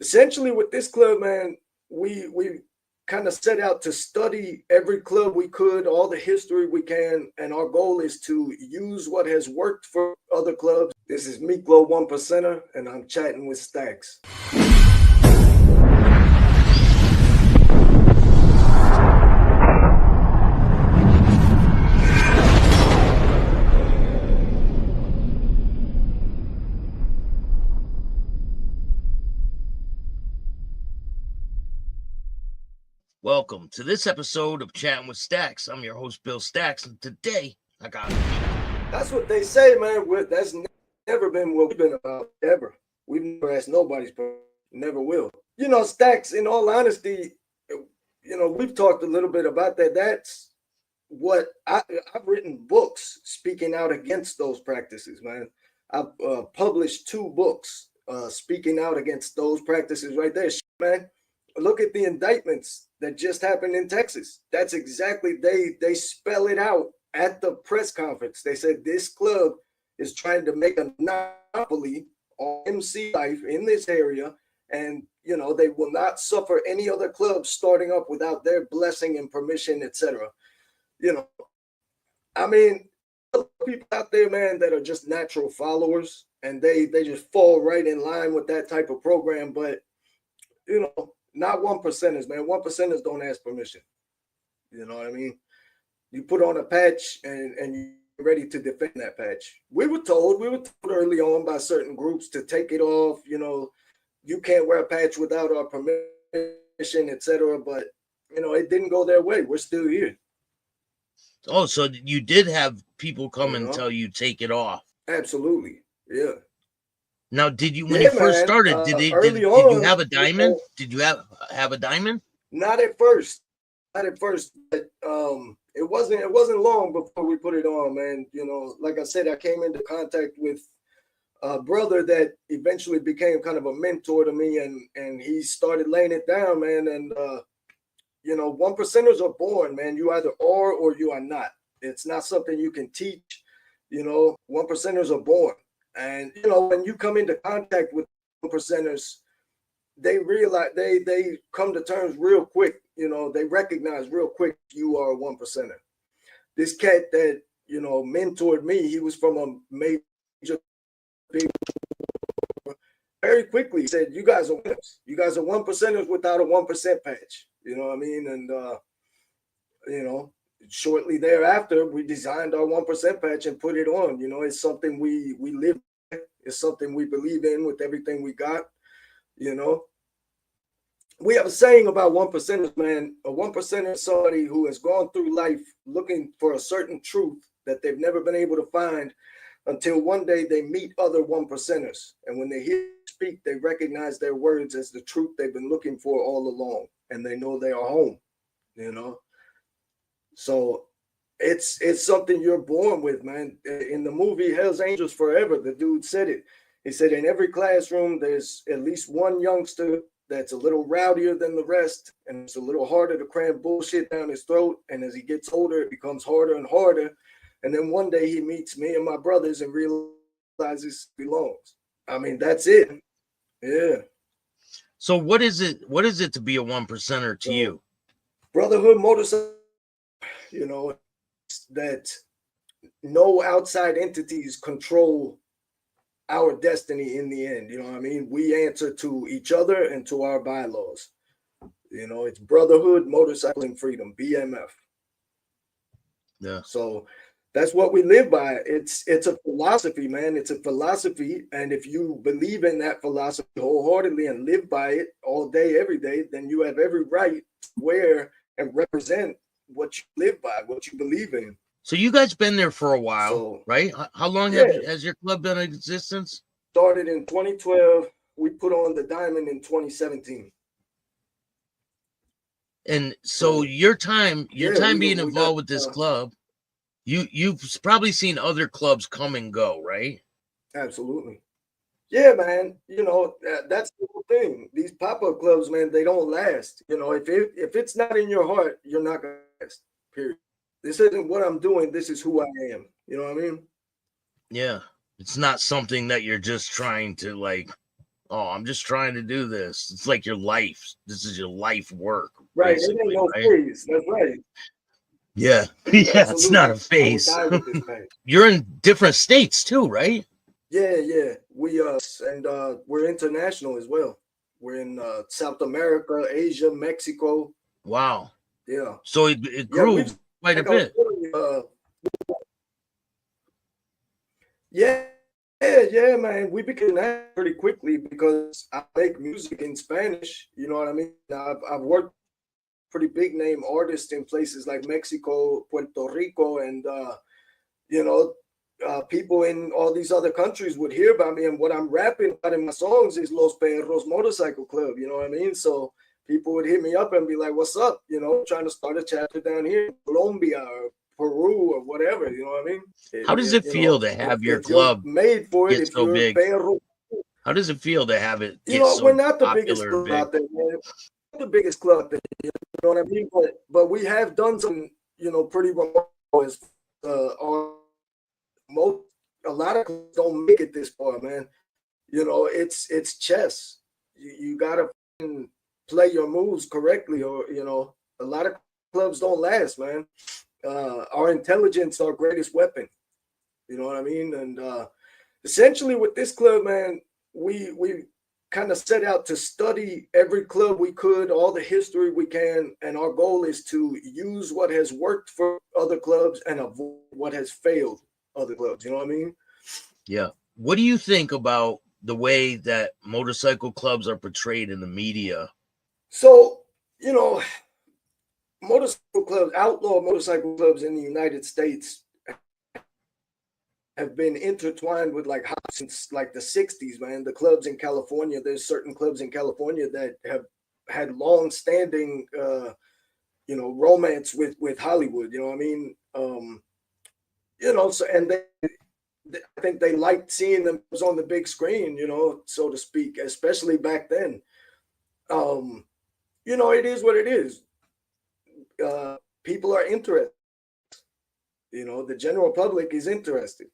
essentially with this club, man, we kind of set out to study every club we could, all the history we can, and our goal is to use what has worked for other clubs. This is Miklo, one percenter, and I'm chatting with Staxx. Welcome to this episode of Chatting with Staxx. I'm your host, Bill Staxx, and today I got... That's what they say, man. That's never been what we've been about, ever. We've never asked nobody's permission. Never will. You know, Staxx, in all honesty, you know, we've talked a little bit about that. That's what I've written books speaking out against those practices, man. I've published 2 books speaking out against those practices right there, man. Look at the indictments that just happened in Texas. That's exactly, they spell it out at the press conference. They said this club is trying to make a monopoly on MC life in this area, and you know they will not suffer any other club starting up without their blessing and permission, etc. You know, I mean, people out there, man, that are just natural followers, and they just fall right in line with that type of program. But you know, not 1%ers, man. 1%ers don't ask permission. You know what I mean? You put on a patch and you're ready to defend that patch. We were told early on by certain groups to take it off. You know, you can't wear a patch without our permission, etc. But you know, it didn't go their way. We're still here. Oh, so you did have people come and tell you take it off? Absolutely, yeah. Now, did you, when you first started, did you have a diamond? Did you have a diamond? Not at first, but it wasn't long before we put it on, man. You know, like I said, I came into contact with a brother that eventually became kind of a mentor to me, and he started laying it down, man. And you know, 1%ers are born, man. You either are or you are not. It's not something you can teach. You know, 1%ers are born. And you know, when you come into contact with 1%ers, they realize they come to terms real quick. You know, they recognize real quick you are a 1%er. This cat that you know mentored me, he was from a major big. Very quickly he said, "You guys are winners. You guys are 1%ers without a 1% patch." You know what I mean? And you know, shortly thereafter, we designed our 1% patch and put it on. You know, it's something we live by. It's something we believe in with everything we got. You know, we have a saying about 1%ers, man. A 1%er is somebody who has gone through life looking for a certain truth that they've never been able to find until one day they meet other 1%ers. And when they hear speak, they recognize their words as the truth they've been looking for all along. And they know they are home, you know. So it's something you're born with, man. In the movie Hell's Angels Forever, the dude said it. He said in every classroom, there's at least one youngster that's a little rowdier than the rest, and it's a little harder to cram bullshit down his throat. And as he gets older, it becomes harder and harder. And then one day he meets me and my brothers and realizes he belongs. I mean, that's it. Yeah. So what is it to be a 1%er to you? Brotherhood motorcycle, you know, that no outside entities control our destiny in the end. You know what I mean? We answer to each other and to our bylaws. You know, it's brotherhood, motorcycling freedom, BMF. Yeah. So that's what we live by. It's a philosophy, man. It's a philosophy. And if you believe in that philosophy wholeheartedly and live by it all day, every day, then you have every right to wear and represent what you live by, what you believe in. So you guys been there for a while, right? How long has your club been in existence? Started in 2012. We put on the diamond in 2017. And so your time being involved with this club, you've probably seen other clubs come and go, right? Absolutely. Yeah, man. You know, that's the whole thing. These pop-up clubs, man, they don't last. You know, if it's not in your heart, you're not gonna last. Period. This isn't what I'm doing. This is who I am. You know what I mean? Yeah. It's not something that you're just trying to like Oh, I'm just trying to do this. It's like your life. This is your life work, Right. It ain't basically, no right? phase. That's right. Yeah. Yeah, it's not a Absolutely. I would phase. die with this thing. You're in different states too, right? Yeah, yeah. We're international as well. We're in South America, Asia, Mexico. Wow. Yeah. So it Yeah, grew we've quite a like I was bit. telling you, yeah, yeah, man. We became that pretty quickly because I make music in Spanish. You know what I mean? I've worked pretty big name artists in places like Mexico, Puerto Rico, and you know, people in all these other countries would hear about me. And what I'm rapping about in my songs is Los Perros Motorcycle Club. You know what I mean? So people would hit me up and be like, "What's up?" You know, trying to start a chapter down here in Colombia or Peru or whatever. You know what I mean? How does it You feel know, to have your if you're club made for it, get if so you're big? perro, How does it feel to have it you get know, we're so not the biggest popular and club big? out there, man. We're the biggest club there, you know what I mean? But we have done some, you know, pretty remarkable as our most a lot of clubs don't make it this far, man. You know, it's chess. You gotta play your moves correctly, or you know, a lot of clubs don't last, man. Our intelligence, our greatest weapon. You know what I mean? And essentially, with this club, man, we kind of set out to study every club we could, all the history we can, and our goal is to use what has worked for other clubs and avoid what has failed other clubs. You know what I mean? Yeah. What do you think about the way that motorcycle clubs are portrayed in the media? So, you know, motorcycle clubs, outlaw motorcycle clubs in the United States have been intertwined with like since like the 60s, man. The clubs in California, there's certain clubs in California that have had long standing you know, romance with Hollywood, you know what I mean? You know, so and I think they liked seeing them on the big screen, you know, so to speak, especially back then. Um, you know, it is what it is. People are interested. You know, the general public is interested.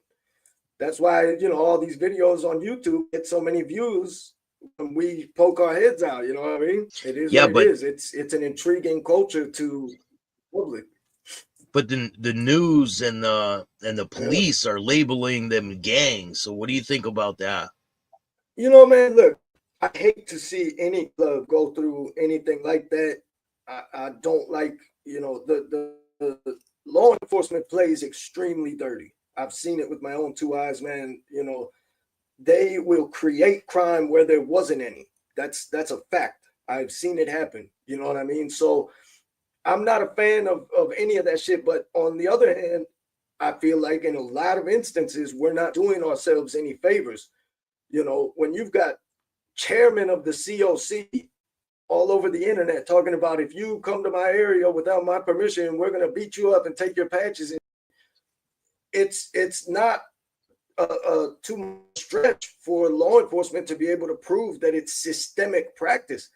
That's why, you know, all these videos on YouTube get so many views when we poke our heads out. You know what I mean? It is Yeah, what it but is. It's an intriguing culture to public. the news and the Yeah. police are labeling them gangs. So what do you think about that? You know, man, look, I hate to see any club go through anything like that. I don't like, you know, the law enforcement plays extremely dirty. I've seen it with my own two eyes, man. You know, they will create crime where there wasn't any. That's a fact. I've seen it happen. You know what I mean? So I'm not a fan of any of that shit. But on the other hand, I feel like in a lot of instances, we're not doing ourselves any favors. You know, when you've got chairman of the COC all over the internet talking about if you come to my area without my permission, we're gonna beat you up and take your patches. It's not a too much stretch for law enforcement to be able to prove that it's systemic practice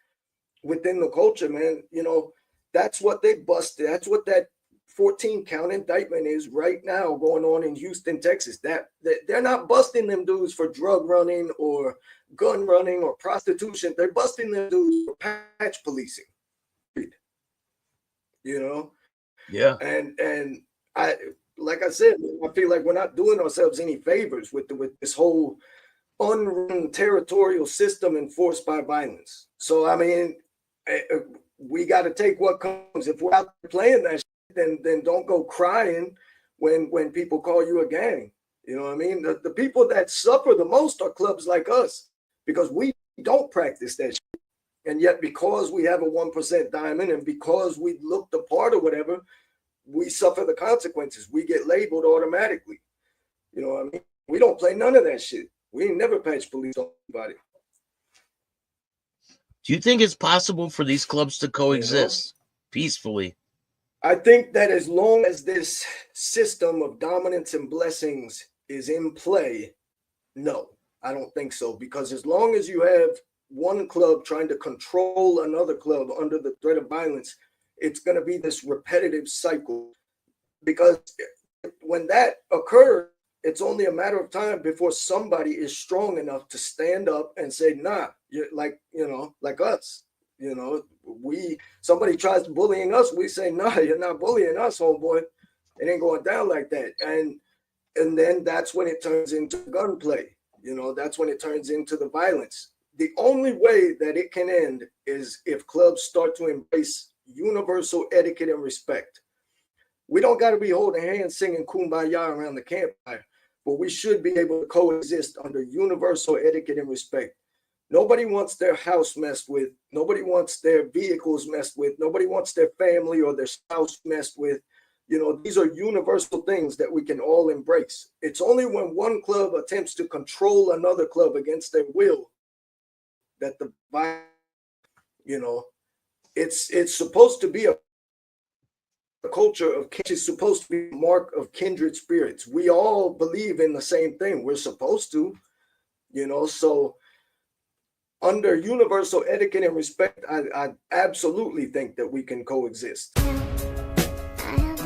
within the culture, man. You know, that's what they busted. That's what that 14 count indictment is right now going on in Houston, Texas. That they're not busting them dudes for drug running or gun running or prostitution. They're busting them dudes for patch policing. You know, Yeah. and I like I said, I feel like we're not doing ourselves any favors with this whole unwritten territorial system enforced by violence. So I mean, we got to take what comes. If we're out playing that shit, then don't go crying when people call you a gang. You know what I mean? The people that suffer the most are clubs like us because we don't practice that shit. And yet, because we have a 1% diamond and because we look the part or whatever, we suffer the consequences. We get labeled automatically. You know what I mean? We don't play none of that shit. We ain't never patched police on anybody. Do you think it's possible for these clubs to You know? coexist peacefully? I think that as long as this system of dominance and blessings is in play, no, I don't think so. Because as long as you have one club trying to control another club under the threat of violence, it's going to be this repetitive cycle. Because when that occurs, it's only a matter of time before somebody is strong enough to stand up and say, nah, you're like, like us. Somebody tries bullying us, we say, nah, you're not bullying us, homeboy. It ain't going down like that. And then that's when it turns into gunplay. That's when it turns into the violence. The only way that it can end is if clubs start to embrace universal etiquette and respect. We don't got to be holding hands singing Kumbaya around the campfire, but we should be able to coexist under universal etiquette and respect. Nobody wants their house messed with. Nobody wants their vehicles messed with. Nobody wants their family or their spouse messed with. These are universal things that we can all embrace. It's only when one club attempts to control another club against their will that it's supposed to be a culture of, it's supposed to be a mark of kindred spirits. We all believe in the same thing. We're supposed to, so under universal etiquette and respect, I absolutely think that we can coexist. I have